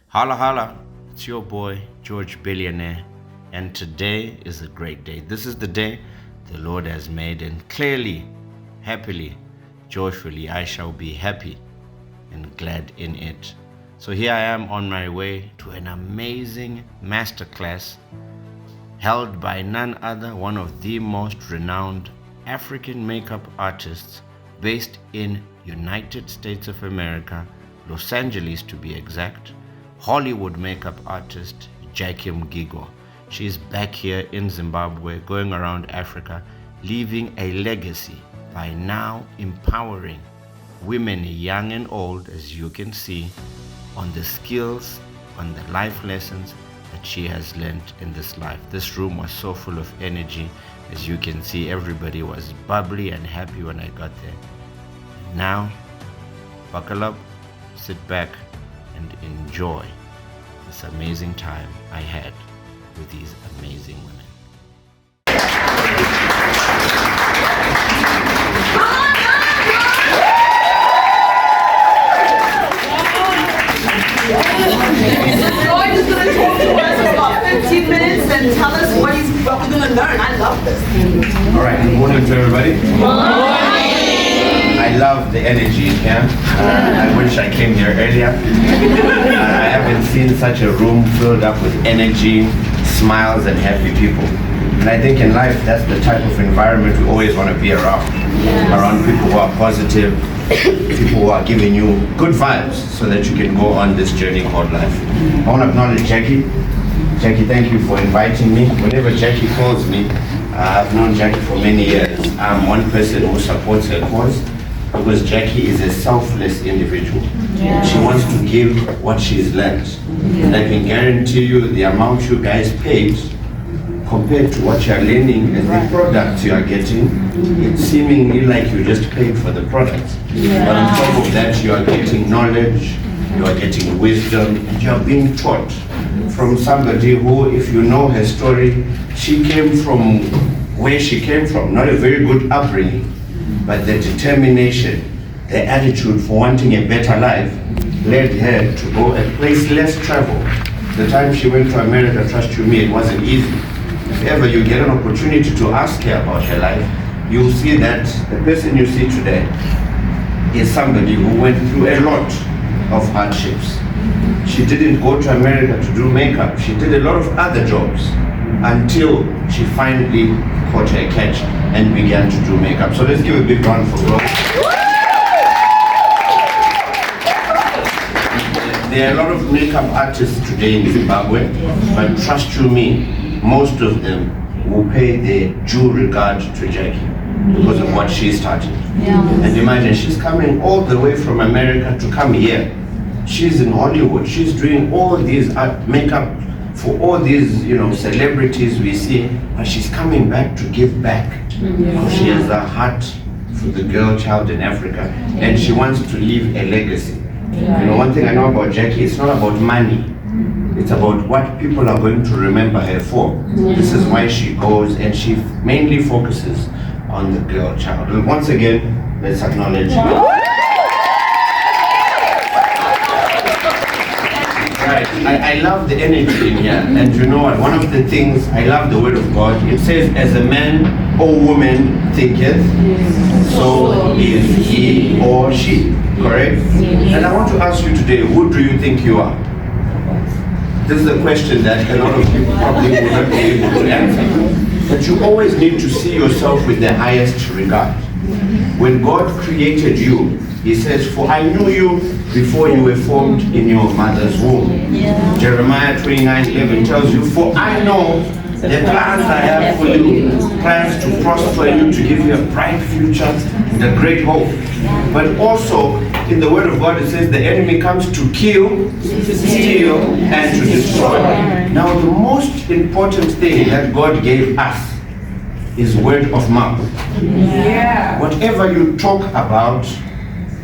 Holla holla, it's your boy George Billionaire, and today is a great day. This is the day the Lord has made, and clearly, happily, joyfully, I shall be happy and glad in it. So here I am on my way to an amazing masterclass held by none other, one of the most renowned African makeup artists based in United States of America, Los Angeles to be exact, Hollywood makeup artist Jackie Mgigo. She's back here in Zimbabwe, going around Africa, leaving a legacy by now empowering women young and old, as you can see, on the skills, on the life lessons that she has learned in this life. This room was so full of energy. As you can see, everybody was bubbly and happy when I got there. Now, buckle up, sit back, and enjoy this amazing time I had with these amazing women. George is going to talk to us for about 15 minutes and tell us what we're going to learn. I love this. All right, good morning to everybody. Good morning. I love the energy in here. I wish I came here earlier. I haven't seen such a room filled up with energy, smiles, and happy people. And I think in life, that's the type of environment we always want to be around. Yes. Around people who are positive, people who are giving you good vibes so that you can go on this journey called life. I want to acknowledge Jackie. Jackie, thank you for inviting me. Whenever Jackie calls me, I've known Jackie for many years. I'm one person who supports her cause because Jackie is a selfless individual. Yes. She wants to give what she's learned. Yes. And I can guarantee you the amount you guys paid compared to what you're learning and the product you are getting, it's seemingly like you just paid for the product. Yeah. But on top of that, you are getting knowledge, you are getting wisdom, and you are being taught from somebody who, if you know her story, she came from where she came from, not a very good upbringing, but the determination, the attitude for wanting a better life led her to go a place less traveled. The time she went to America, trust you me, it wasn't easy. If ever you get an opportunity to ask her about her life, you'll see that the person you see today is somebody who went through a lot of hardships. She didn't go to America to do makeup. She did a lot of other jobs until she finally caught her catch and began to do makeup. So let's give a big round for her. There are a lot of makeup artists today in Zimbabwe, but trust you me, most of them will pay their due regard to Jackie because of what she started. Yeah. And imagine, she's coming all the way from America to come here. She's in Hollywood. She's doing all these makeup for all these, celebrities we see, but she's coming back to give back. Because she has a heart for the girl child in Africa, and she wants to leave a legacy. One thing I know about Jackie, it's not about money. It's about what people are going to remember her for. This is why she goes, and she mainly focuses on the girl child. And once again, let's acknowledge Right. I love the energy in here. And you know what? One of the things, I love the word of God. It says, as a man or woman thinketh, so is he or she. Correct? And I want to ask you today, who do you think you are? This is a question that a lot of people probably will not be able to answer. But you always need to see yourself with the highest regard. When God created you, He says, for I knew you before you were formed in your mother's womb. Yeah. Jeremiah 29:11 tells you, for I know the plans I have for you, plans to prosper you, to give you a bright future and a great hope. But also, in the word of God, it says the enemy comes to kill, steal, and to destroy. Now, the most important thing that God gave us is word of mouth. Yeah. Whatever you talk about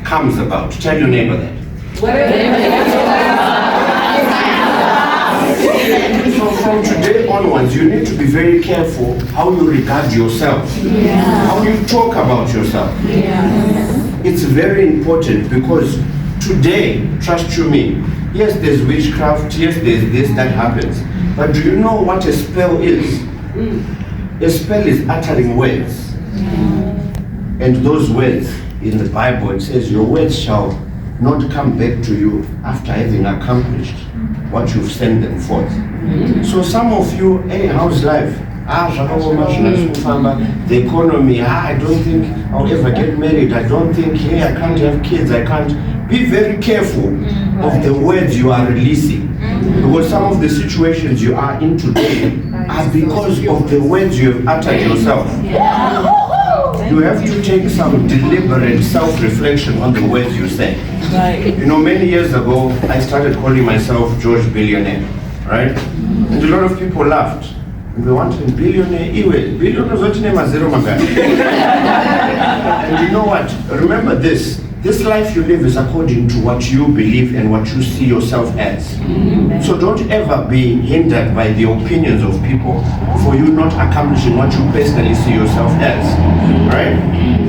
comes about. Tell your neighbor that. So from today onwards, you need to be very careful how you regard yourself, how you talk about yourself. It's very important because today, trust you me, Yes, there's witchcraft. Yes, there's this that happens. But do you know what a spell is? A spell is uttering words. And those words in the Bible, it says, your words shall not come back to you after having accomplished what you've sent them forth. So some of you, hey, how's life? The economy, I don't think I'll ever get married. I don't think, hey, I can't have kids. I can't. Be very careful of the words you are releasing. Because some of the situations you are in today are because of the words you have uttered yourself. You have to take some deliberate self-reflection on the words you say. You know, many years ago, I started calling myself George Billionaire, right? And a lot of people laughed. And we wanted billionaire, billionaire is what name is zero. And you know what? Remember this. This life you live is according to what you believe and what you see yourself as. So don't ever be hindered by the opinions of people for you not accomplishing what you personally see yourself as. Right?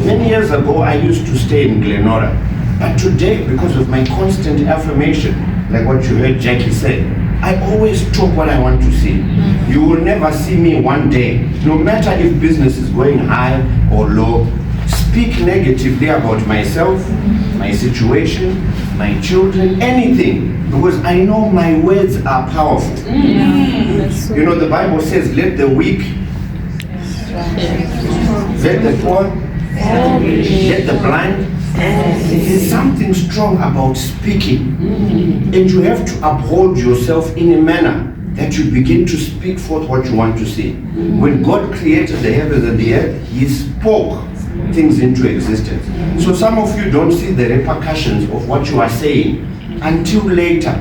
Many years ago, I used to stay in Glenora. But today, because of my constant affirmation, like what you heard Jackie say, I always talk what I want to see. You will never see me one day, no matter if business is going high or low, speak negatively about myself, my situation, my children, anything, because I know my words are powerful. You know, the Bible says, let the weak, let the poor, let the blind. There's something strong about speaking, and you have to uphold yourself in a manner that you begin to speak forth what you want to see. When God created the heavens and the earth, He spoke things into existence. So some of you don't see the repercussions of what you are saying until later.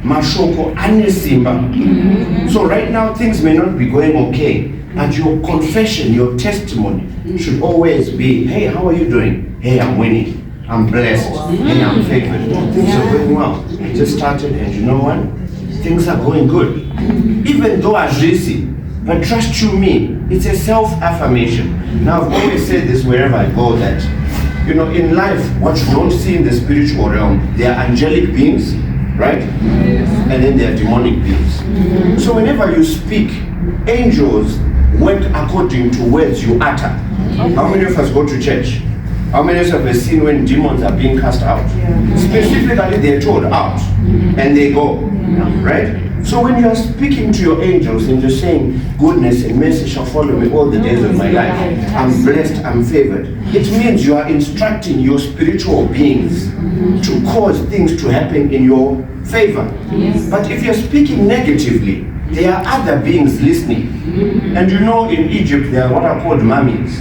Mashoko anesimba. So right now things may not be going okay, but your confession, your testimony should always be, hey, how are you doing? Hey, I'm winning. I'm blessed. Hey, I'm favored. Things are going well. I just started, and you know what? Things are going good. Even though I'm busy, but trust you me, it's a self-affirmation. Now, I've always said this wherever I go, that, you know, in life, what you don't see in the spiritual realm, there are angelic beings, right? And then there are demonic beings. So whenever you speak, angels work according to words you utter. How many of us go to church? How many of us have seen when demons are being cast out? Specifically, they're told out, and they go, right? So when you are speaking to your angels and you're saying, goodness and mercy shall follow me all the days of my life, I'm blessed, I'm favored, it means you are instructing your spiritual beings to cause things to happen in your favor. But if you're speaking negatively, there are other beings listening. And you know, in Egypt, there are what are called mummies,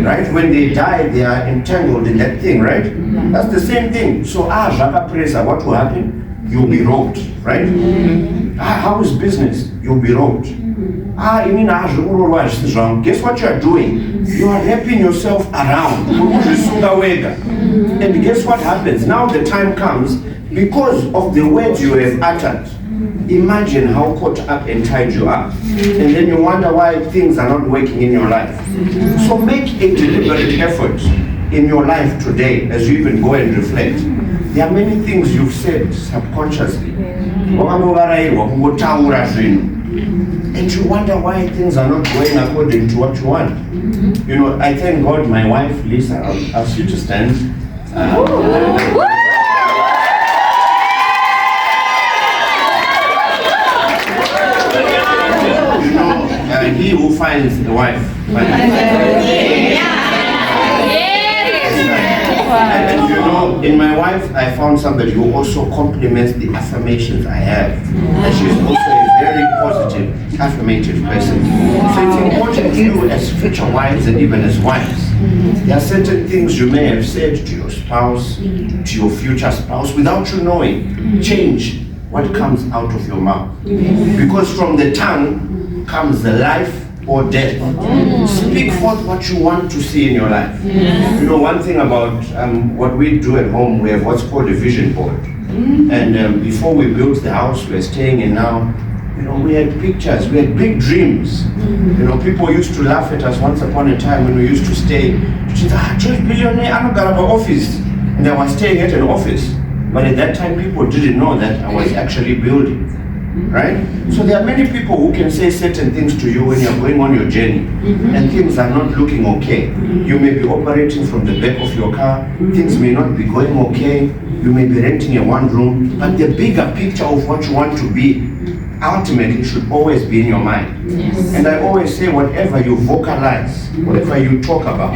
right? When they die, they are entangled in that thing, right? That's the same thing. So, Japa Presa, what will happen? You'll be robbed, right? How is business? You'll be robbed. Guess what you are doing? You are wrapping yourself around. And guess what happens? Now the time comes, because of the words you have uttered, imagine how caught up and tied you are. And then you wonder why things are not working in your life. So make a deliberate effort in your life today as you even go and reflect. There are many things you've said subconsciously. And you wonder why things are not going according to what you want. You know, I thank God my wife, Lisa, I'll ask you to stand. He who finds a wife finds and you know, in my wife, I found somebody who also complements the affirmations I have. And she's also a very positive, affirmative person. So it's important to you as future wives and even as wives. There are certain things you may have said to your spouse, to your future spouse, without you knowing. Change what comes out of your mouth. Because from the tongue comes the life or death. Speak forth what you want to see in your life. You know, one thing about what we do at home, we have what's called a vision board. And before we built the house we're staying in now, you know, we had pictures, we had big dreams. You know, people used to laugh at us once upon a time when we used to stay. She said, George Billionaire, I'm not got our office. And I was staying at an office. But at that time, people didn't know that I was actually building. Right? So there are many people who can say certain things to you when you're going on your journey and things are not looking okay. You may be operating from the back of your car, things may not be going okay, you may be renting a one room, but the bigger picture of what you want to be ultimately should always be in your mind. And I always say whatever you vocalize, whatever you talk about,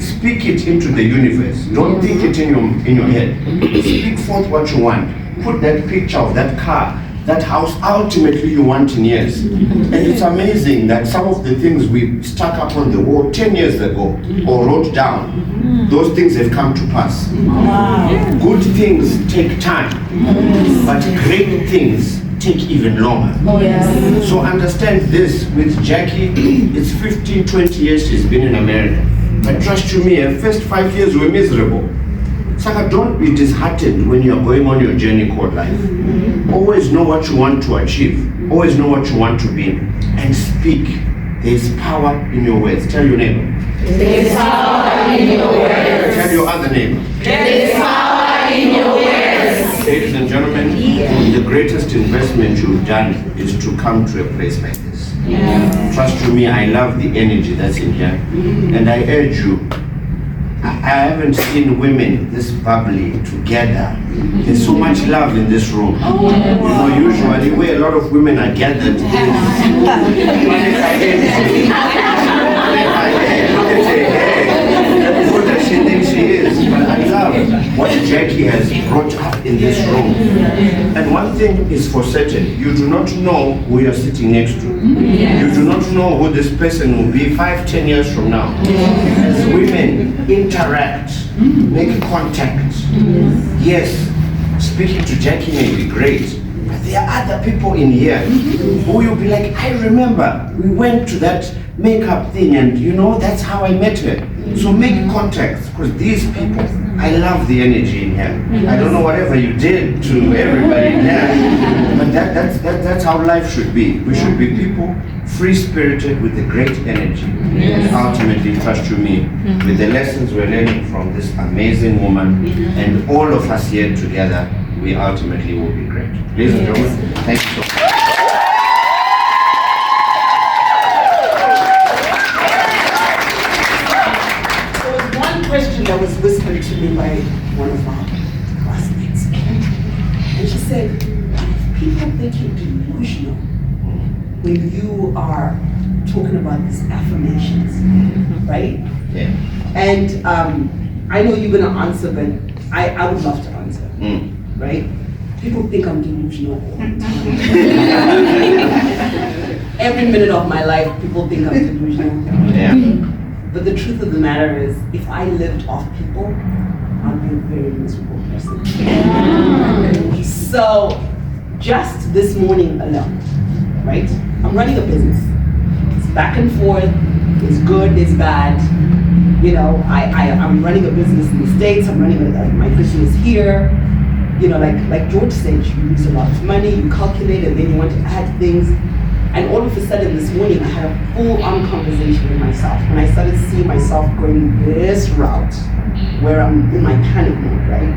speak it into the universe. Don't think it in your head. Speak forth what you want. Put that picture of that car, that house ultimately you want in years. And it's amazing that some of the things we stuck up on the wall 10 years ago or wrote down, those things have come to pass. Wow. Good things take time, but great things take even longer. Oh, yes. So understand this with Jackie, it's 15, 20 years she's been in America. But trust you me, her first 5 years were miserable. Saka, don't be disheartened when you're going on your journey called life. Always know what you want to achieve. Always know what you want to be. And speak. There's power in your words. Tell your neighbor. There's power in your words. Tell your other neighbor. There's power in your words. Ladies and gentlemen, the greatest investment you've done is to come to a place like this. Trust you me, I love the energy that's in here. And I urge you, I haven't seen women this bubbly together. There's so much love in this room. You know, usually where a lot of women are gathered she thinks she is. But I love what Jackie has brought up in this room. And one thing is for certain, you do not know who you're sitting next to. You do not know who this person will be 5, 10 years from now. As women interact, make contact. Yes, speaking to Jackie may be great, but there are other people in here who you'll be like, I remember we went to that makeup thing and you know, that's how I met her. So make contacts, because these people, I love the energy in here. I don't know whatever you did to everybody in here, but that's how life should be. We should be people free-spirited with a great energy. And ultimately, trust you me, with the lessons we're learning from this amazing woman and all of us here together, we ultimately will be great. Ladies and gentlemen, thank you so much. That was whispered to me by one of our classmates. And she said, people think you're delusional when you are talking about these affirmations, right? Yeah. And I know you're gonna answer, but I would love to answer, right? People think I'm delusional all the time. Every minute of my life, people think I'm delusional. Yeah. But the truth of the matter is, if I lived off people, I'd be a very miserable person. So, just this morning alone, right? I'm running a business. It's back and forth, it's good, it's bad. You know, I'm running a business in the States, I'm running my business here. You know, like George said, you lose a lot of money, you calculate, and then you want to add things. And all of a sudden this morning, I had a full-on conversation with myself. And I started seeing myself going this route, where I'm in my panic mode, right?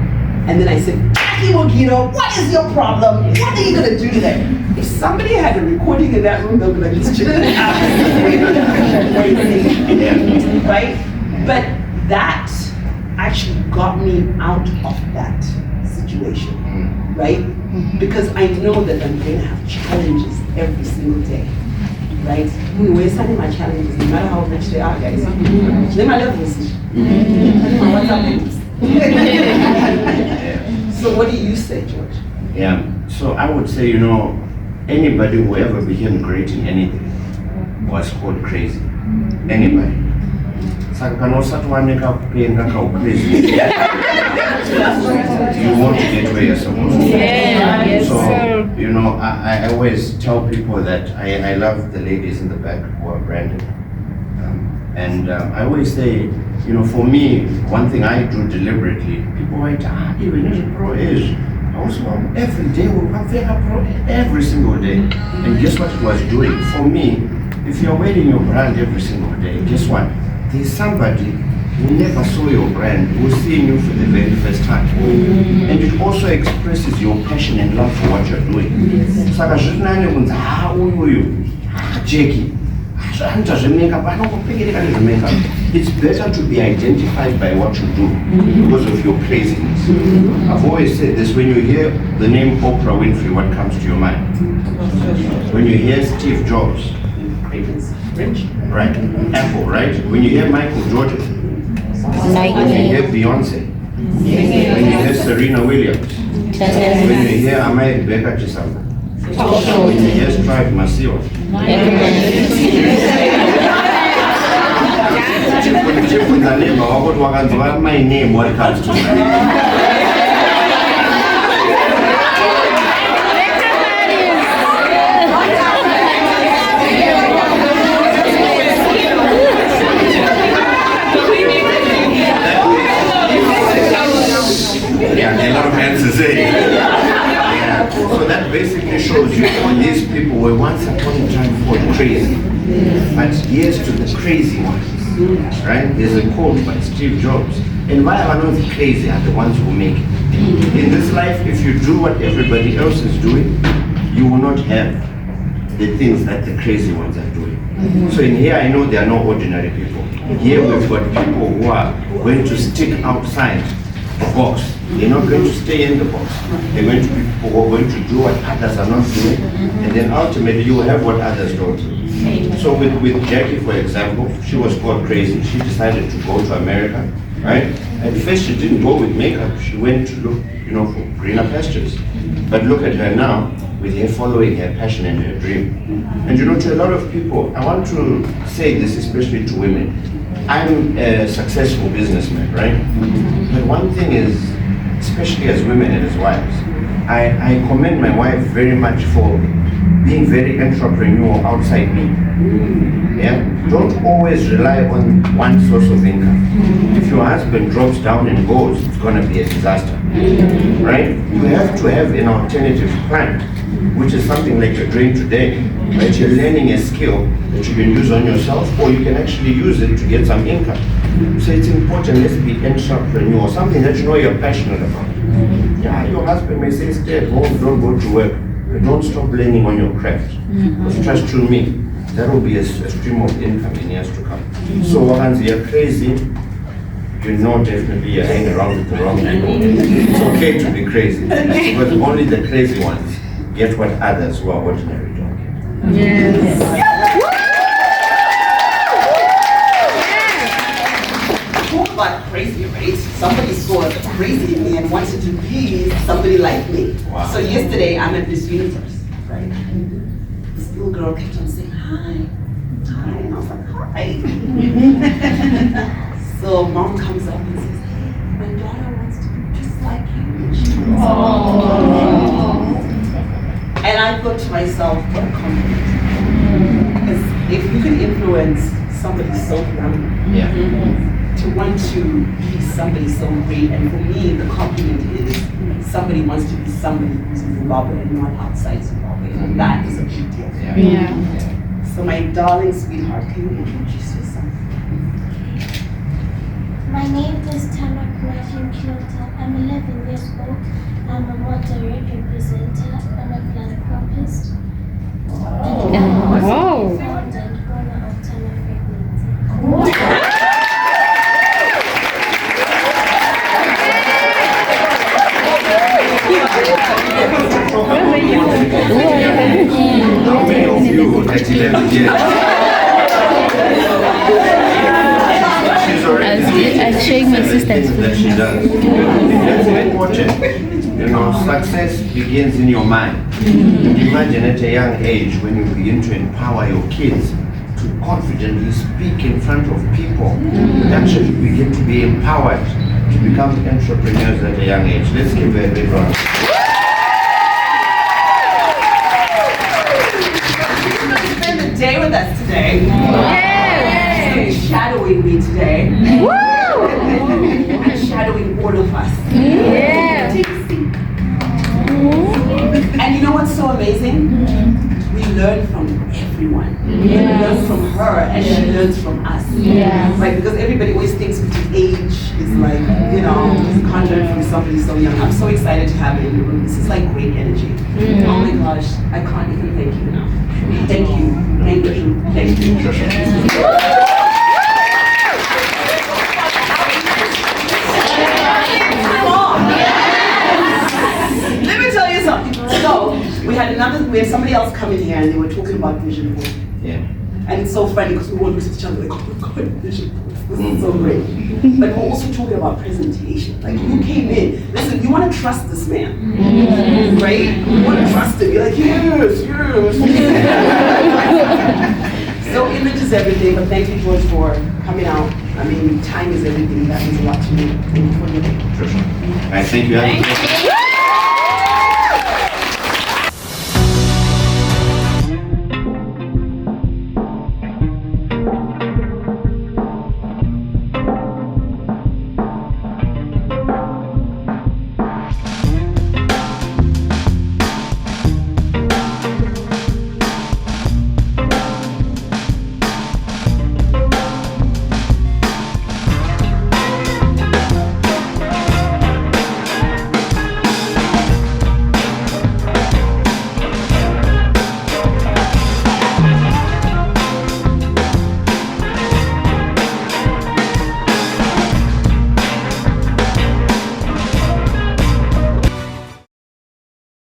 And then I said, Jackie Mogito, what is your problem? What are you gonna do today? If somebody had a recording in that room, they'll be like, this chick is crazy, right? But that actually got me out of that situation, right? Because I know that I'm going to have challenges every single day, right? We're setting my challenges, no matter how rich they are, guys. They're my levels. What's up? So what do you say, George? Yeah, so I would say, you know, anybody who ever became great in anything was called crazy. Anybody. You want to get where you're supposed to be. So, you know, I always tell people that I love the ladies in the back who are branded. I always say, you know, for me, one thing I do deliberately, people write, even if pro is. Also, every day we have pro every single day. And guess what it was doing? For me, if you're wearing your brand every single day, guess what? There's somebody who never saw your brand, who seeing you for the very first time. And it also expresses your passion and love for what you're doing. Saka zvisinane kunzi uyu Jackie anoita zvemakeup anongopekereka nezvemakeup. It's better to be identified by what you do because of your craziness. I've always said this, when you hear the name Oprah Winfrey, what comes to your mind? When you hear Steve Jobs, right? Apple, right? When you hear Michael Jordan, when you hear Beyonce, when you hear Serena Williams, when you hear Amai Rebecca Chisamba, when you hear Strive Masiwa, my name, what comes to mind? Yeah, a lot of answers there. Yeah. So that basically shows you all these people were once upon a time called crazy. But here's to the crazy ones. Right? There's a quote by Steve Jobs. And why are not crazy are the ones who make it. In this life, if you do what everybody else is doing, you will not have the things that the crazy ones are doing. So in here, I know there are no ordinary people. Here we've got people who are going to stick outside the box. They're not going to stay in the box. They're going to be people who are going to do what others are not doing, and then ultimately you will have what others don't do. So with Jackie, for example, she was called crazy. She decided to go to America, right? At first she didn't go with makeup. She went to look, for greener pastures. But look at her now, with her following her passion and her dream. And to a lot of people, I want to say this, especially to women. I'm a successful businessman, right? But one thing is, especially as women and as wives, I commend my wife very much for being very entrepreneurial outside me. Yeah? Don't always rely on one source of income. If your husband drops down and goes, it's going to be a disaster. Right? You have to have an alternative plan, which is something like you're doing today. Right? You're learning a skill that you can use on yourself, or you can actually use it to get some income. So it's important, let's be entrepreneurial, something that you're passionate about. Yeah, your husband may say, stay at home, don't go to work, but don't stop learning on your craft. Because trust you me, there will be a stream of income in years to come. So once you're crazy, definitely you're hanging around with the wrong people. It's okay to be crazy, because only the crazy ones get what others who are ordinary don't get. Yes. Talk about crazy, right? Somebody saw the crazy in me and wanted to be somebody like me. Wow. So yesterday I'm at Miss Universe, right? This little girl kept on saying, hi, hi, and I was like, hi. So mom comes up and says, hey, my daughter wants to be just like you. And I thought to myself, what a compliment. Because if you can influence somebody so young, to want to be somebody so great, and for me, the compliment is somebody wants to be somebody who's in Zimbabwe and not outside Zimbabwe. And that is a big deal. Yeah. So my darling sweetheart, can you introduce yourself? My name is Tamakwafin Kilta. I'm 11 years old. I'm a moderate presenter. I'm a philanthropist. And I'm also the founder and owner of Tama Frequency. How many of you at 11 years? I'm showing my sisters. That she does. That's important. Success begins in your mind. Imagine at a young age when you begin to empower your kids to confidently speak in front of people, you actually begin to be empowered to become entrepreneurs at a young age. Let's give her a big round. Spend the day with us today. Yes. Shadowing me today. And shadowing all of us. Yeah. And you know what's so amazing? We learn from every everyone. We learn from her as she learns from us. Right? Because everybody always thinks between age is like, you know, you can't learn from somebody so young. I'm so excited to have it in the room. This is like great energy. Oh my gosh, I can't even thank you enough. Thank you. Thank you. Thank you. Let me tell you something. So we had somebody else come in here and they were talking about vision board. Yeah. And it's so funny because we all look at each other like, oh my God, vision board. This is so great. But we're also talking about presentation. Like you came in, listen, you want to trust this man. Right? You want to trust him. You're like, yes. So image is everything, but thank you, George, for coming out. I mean, time is everything. That means a lot to me. Thank you for your day. Sure. All right, thank you.